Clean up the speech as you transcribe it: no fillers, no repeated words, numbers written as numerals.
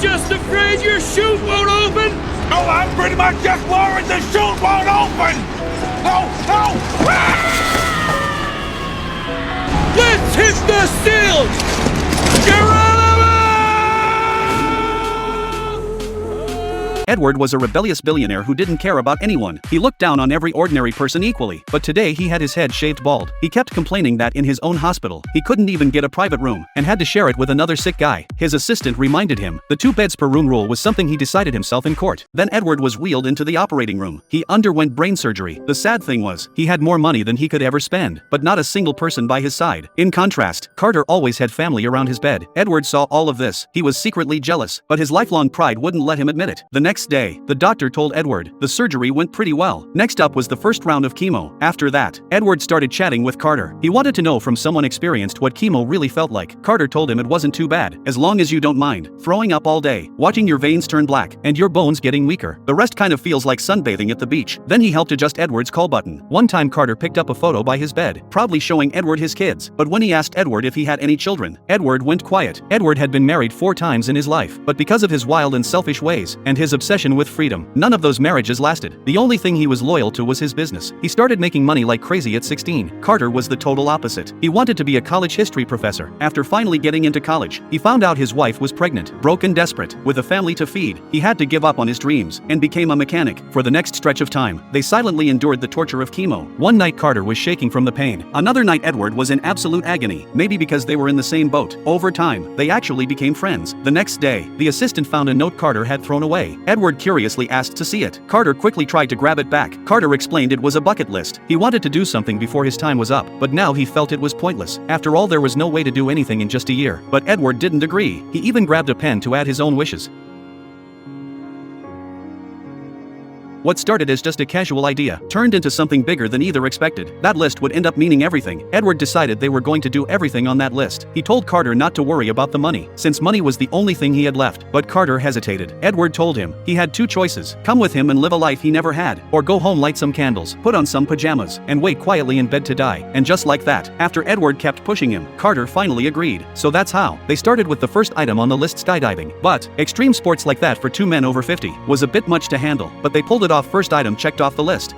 just afraid your chute won't open? Oh, I'm pretty much just worried the chute won't open! No! Let's hit the seals! Geronimo! Edward was a rebellious billionaire who didn't care about anyone. He looked down on every ordinary person equally. But today he had his head shaved bald. He kept complaining that in his own hospital, he couldn't even get a private room and had to share it with another sick guy. His assistant reminded him the 2 beds per room rule was something he decided himself in court. Then Edward was wheeled into the operating room. He underwent brain surgery. The sad thing was, he had more money than he could ever spend, but not a single person by his side. In contrast, Carter always had family around his bed. Edward saw all of this. He was secretly jealous, but his lifelong pride wouldn't let him admit it. The next day, the doctor told Edward the surgery went pretty well. Next up was the first round of chemo. After that, Edward started chatting with Carter. He wanted to know from someone experienced what chemo really felt like. Carter told him it wasn't too bad, as long as you don't mind throwing up all day, watching your veins turn black, and your bones getting weaker. The rest kind of feels like sunbathing at the beach. Then he helped adjust Edward's call button. One time Carter picked up a photo by his bed, proudly showing Edward his kids. But when he asked Edward if he had any children, Edward went quiet. Edward had been married 4 times in his life, but because of his wild and selfish ways, and his obsession with freedom, none of those marriages lasted. The only thing he was loyal to was his business. He started making money like crazy at 16. Carter was the total opposite. He wanted to be a college history professor. After finally getting into college, he found out his wife was pregnant, broke and desperate, with a family to feed. He had to give up on his dreams, and became a mechanic. For the next stretch of time, they silently endured the torture of chemo. One night Carter was shaking from the pain. Another night Edward was in absolute agony, maybe because they were in the same boat. Over time, they actually became friends. The next day, the assistant found a note Carter had thrown away. Edward curiously asked to see it. Carter quickly tried to grab it back. Carter explained it was a bucket list. He wanted to do something before his time was up, but now he felt it was pointless. After all, there was no way to do anything in just a year. But Edward didn't agree. He even grabbed a pen to add his own wishes. What started as just a casual idea turned into something bigger than either expected. That list would end up meaning everything. Edward decided they were going to do everything on that list. He told Carter not to worry about the money, since money was the only thing he had left. But Carter hesitated. Edward told him he had 2 choices: come with him and live a life he never had, or go home, light some candles, put on some pajamas, and wait quietly in bed to die. And just like that, after Edward kept pushing him, Carter finally agreed. So that's how they started with the first item on the list, skydiving. But extreme sports like that for 2 men over 50 was a bit much to handle, but they pulled it off. First item checked off the list: